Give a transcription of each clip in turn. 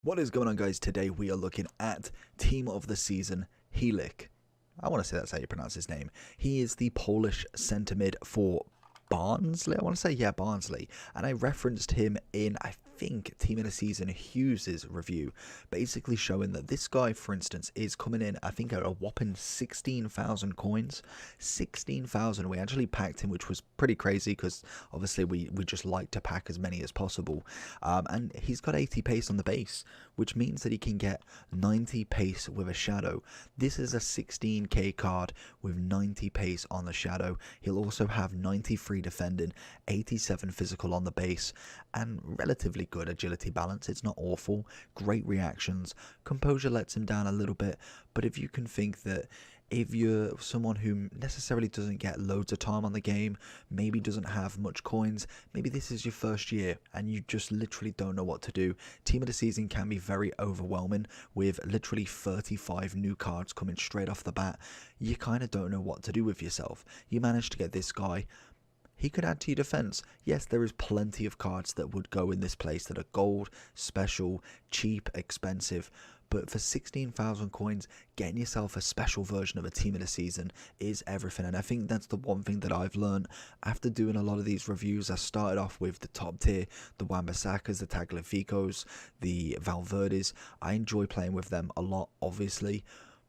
What is going on, guys? Today we are looking at Team of the Season, Helik. I want to say that's how you pronounce his name. He is the Polish centre mid for Barnsley. I want to say, yeah, Barnsley. And I referenced him in, I think, Team of the Season Hughes' review, basically showing that this guy, for instance, is coming in, I think, at a whopping 16,000 coins. 16,000. We actually packed him, which was pretty crazy because obviously we just like to pack as many as possible. And he's got 80 pace on the base, which means that he can get 90 pace with a shadow. This is a 16k card with 90 pace on the shadow. He'll also have 93 defending, 87 physical on the base, and relatively good agility balance. It's not awful. Great reactions. Composure lets him down a little bit, but if you can think that if you're someone who necessarily doesn't get loads of time on the game, maybe doesn't have much coins, maybe this is your first year and you just literally don't know what to do, Team of the Season can be very overwhelming with literally 35 new cards coming straight off the bat. You kind of don't know what to do with yourself. You managed to get this guy. He could add to your defense. Yes, there is plenty of cards that would go in this place that are gold, special, cheap, expensive. But for 16,000 coins, getting yourself a special version of a Team of the Season is everything. And I think that's the one thing that I've learned after doing a lot of these reviews. I started off with the top tier, the Wan-Bissakas, the Tagliaficos, the Valverdes. I enjoy playing with them a lot, obviously.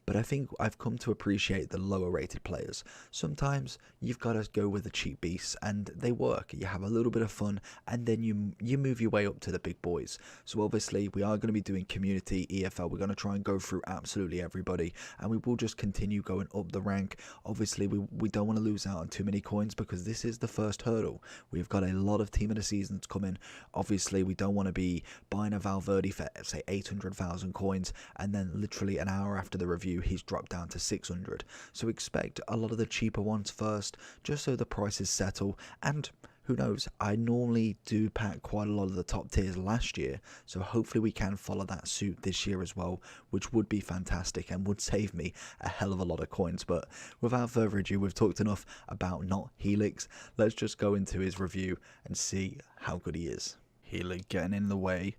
But I think I've come to appreciate the lower rated players. Sometimes you've got to go with the cheap beasts and they work. You have a little bit of fun and then you move your way up to the big boys. So obviously we are going to be doing community EFL. We're going to try and go through absolutely everybody and we will just continue going up the rank. Obviously we don't want to lose out on too many coins because this is the first hurdle. We've got a lot of Team of the Seasons coming. Obviously we don't want to be buying a Valverde for say 800,000 coins and then literally an hour after the review he's dropped down to 600. So expect a lot of the cheaper ones first, just so the prices settle. And who knows, I normally do pack quite a lot of the top tiers last year, so hopefully we can follow that suit this year as well, which would be fantastic and would save me a hell of a lot of coins. But without further ado, we've talked enough about not Helix. Let's just go into his review and see how good he is. Helik getting in the way.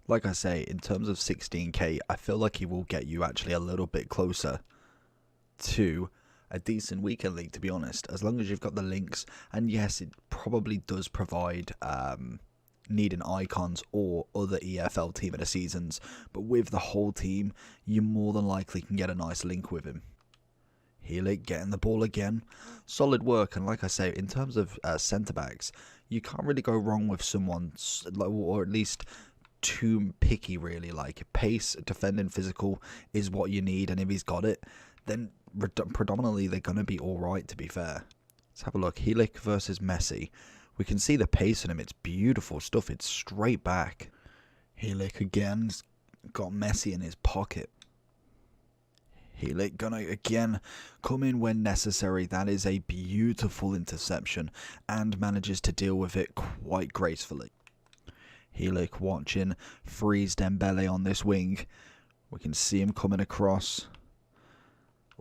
Like I say, in terms of 16k, I feel like he will get you actually a little bit closer to a decent weekend league, to be honest, as long as you've got the links. And yes, it probably does provide needing icons or other EFL Team of the Seasons, but with the whole team, you more than likely can get a nice link with him. Helik getting the ball again. Solid work, and like I say, in terms of centre-backs, you can't really go wrong with someone, or at least too picky really. Like pace, defending, physical is what you need, and if he's got it, then predominantly they're going to be alright, to be fair. Let's have a look. Helik versus Messi. We can see the pace in him. It's beautiful stuff. It's straight back. Helik again got Messi in his pocket. Helik gonna again come in when necessary. That is a beautiful interception and manages to deal with it quite gracefully. Helik watching, frees Dembele on this wing. We can see him coming across.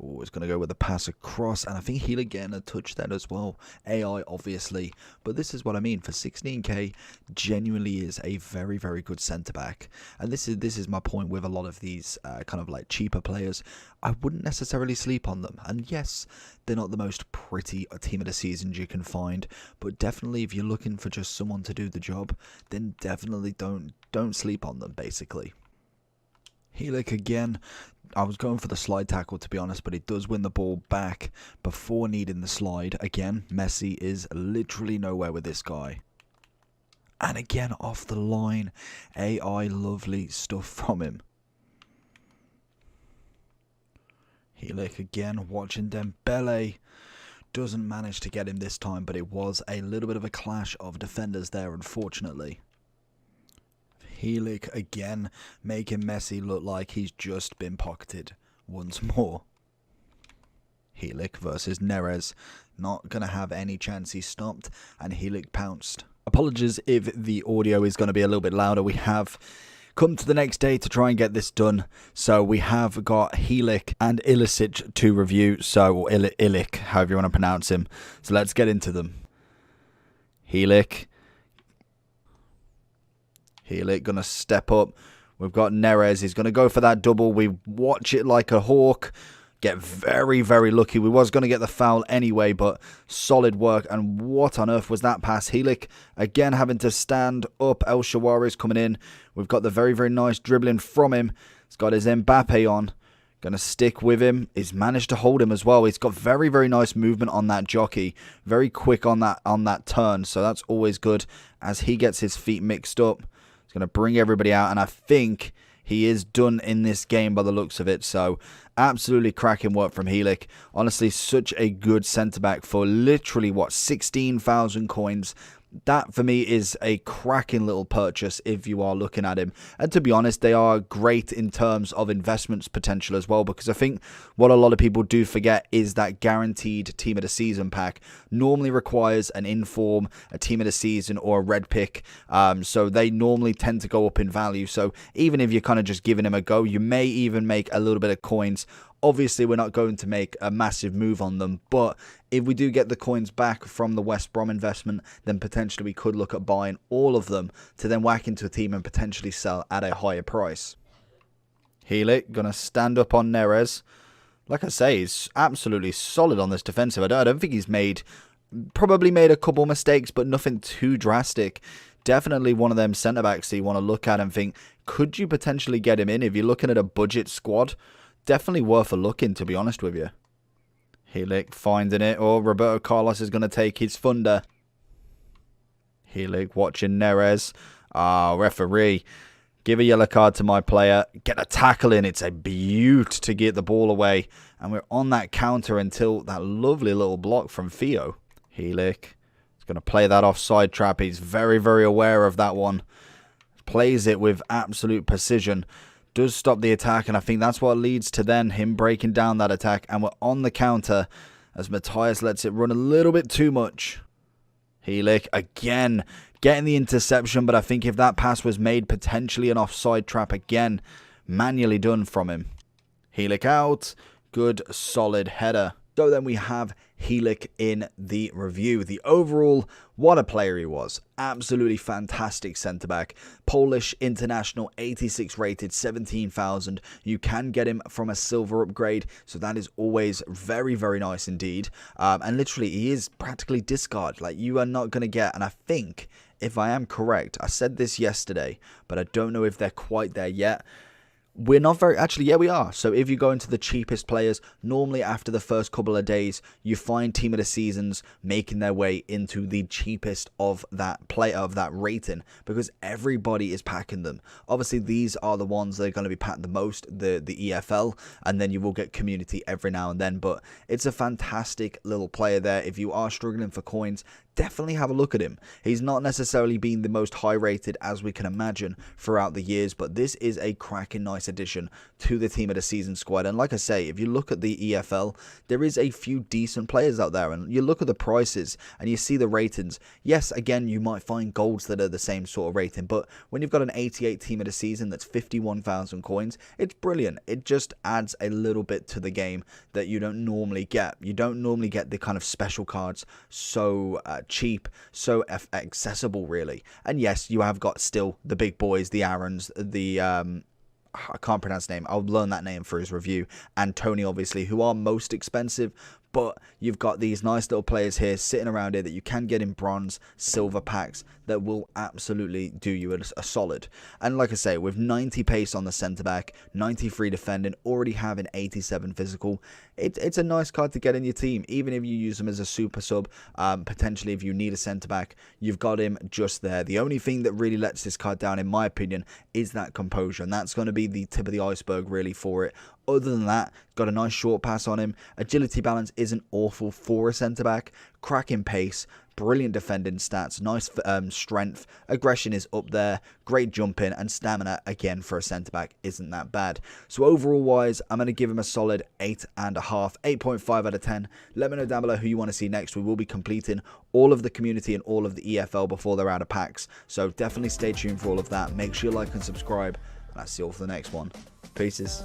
Oh, he's going to go with the pass across, and I think Helik getting a touch there as well. AI, obviously, but this is what I mean. For 16k, genuinely is a very, very good centre-back. And this is my point with a lot of these kind of like cheaper players. I wouldn't necessarily sleep on them. And yes, they're not the most pretty Team of the Seasons you can find, but definitely if you're looking for just someone to do the job, then definitely don't sleep on them, basically. Helik again. I was going for the slide tackle, to be honest, but it does win the ball back before needing the slide. Again, Messi is literally nowhere with this guy. And again, off the line. AI, lovely stuff from him. Helik again, watching Dembele. Doesn't manage to get him this time, but it was a little bit of a clash of defenders there, unfortunately. Helik again, making Messi look like he's just been pocketed once more. Helik versus Neres. Not going to have any chance. He's stopped, and Helik pounced. Apologies if the audio is going to be a little bit louder. We have come to the next day to try and get this done. So we have got Helik and Ilicic to review. So, or Ilik, however you want to pronounce him. So let's get into them. Helik going to step up We've got Neres. He's going to go for that double. We watch it like a hawk. Get very, very lucky. We was going to get the foul anyway, but solid work. And what on earth was that pass? Helik again having to stand up. El Shaarawy's coming in. We've got the very, very nice dribbling from him. He's got his Mbappe on. Going to stick with him. He's managed to hold him as well. He's got very, very nice movement on that jockey. Very quick on that turn. So that's always good as he gets his feet mixed up. He's going to bring everybody out. And I think he is done in this game by the looks of it. So absolutely cracking work from Helik. Honestly, such a good centre-back for literally, what, 16,000 coins. That, for me, is a cracking little purchase if you are looking at him. And to be honest, they are great in terms of investments potential as well, because I think what a lot of people do forget is that guaranteed Team of the Season pack normally requires an inform, a Team of the Season, or a red pick. So they normally tend to go up in value. So even if you're kind of just giving him a go, you may even make a little bit of coins. Obviously, we're not going to make a massive move on them, but if we do get the coins back from the West Brom investment, then potentially we could look at buying all of them to then whack into a team and potentially sell at a higher price. Helik going to stand up on Neres. Like I say, he's absolutely solid on this defensive. I don't think he's probably made a couple mistakes, but nothing too drastic. Definitely one of them centre-backs that you want to look at and think, could you potentially get him in if you're looking at a budget squad? Definitely worth a look in, to be honest with you. Helik finding it. Oh, Roberto Carlos is going to take his thunder. Helik watching Neres. Referee. Give a yellow card to my player. Get a tackle in. It's a beaut to get the ball away. And we're on that counter until that lovely little block from Theo. Helik is going to play that offside trap. He's very, very aware of that one. Plays it with absolute precision. Does stop the attack, and I think that's what leads to then him breaking down that attack. And we're on the counter as Matthias lets it run a little bit too much. Helik again getting the interception, but I think if that pass was made, potentially an offside trap again. Manually done from him. Helik out. Good solid header. So then we have Helik in the review. The overall, what a player he was. Absolutely fantastic centre-back. Polish international, 86 rated, 17,000. You can get him from a silver upgrade, so that is always very, very nice indeed. And literally, he is practically discard. Like, you are not going to get, and I think, if I am correct, I said this yesterday, but I don't know if they're quite there yet. We're not very... Actually, yeah, we are. So if you go into the cheapest players, normally after the first couple of days, you find Team of the Seasons making their way into the cheapest of that player, of that rating, because everybody is packing them. Obviously, these are the ones that are going to be packed the most, the EFL, and then you will get community every now and then. But it's a fantastic little player there. If you are struggling for coins, definitely have a look at him. He's not necessarily been the most high rated as we can imagine throughout the years, but this is a cracking nice addition to the Team of the Season squad. And like I say, if you look at the EFL, there is a few decent players out there, and you look at the prices and you see the ratings. Yes, again, you might find golds that are the same sort of rating, but when you've got an 88 Team of the Season that's 51,000 coins, it's brilliant. It just adds a little bit to the game that you don't normally get. You don't normally get the kind of special cards so cheap, so accessible really. And yes, you have got still the big boys, the Aarons, the I can't pronounce the name, I'll learn that name for his review, and Tony obviously, who are most expensive. But you've got these nice little players here sitting around here that you can get in bronze, silver packs that will absolutely do you a solid. And like I say, with 90 pace on the centre-back, 93 defending, already having 87 physical, it's a nice card to get in your team. Even if you use him as a super sub, potentially if you need a centre-back, you've got him just there. The only thing that really lets this card down, in my opinion, is that composure. And that's going to be the tip of the iceberg really for it. Other than that, got a nice short pass on him. Agility balance isn't awful for a centre-back. Cracking pace, brilliant defending stats, nice strength. Aggression is up there. Great jumping, and stamina, again, for a centre-back isn't that bad. So overall-wise, I'm going to give him a solid 8.5, 8.5 out of 10. Let me know down below who you want to see next. We will be completing all of the community and all of the EFL before they're out of packs. So definitely stay tuned for all of that. Make sure you like and subscribe. And I'll see you all for the next one. Peace.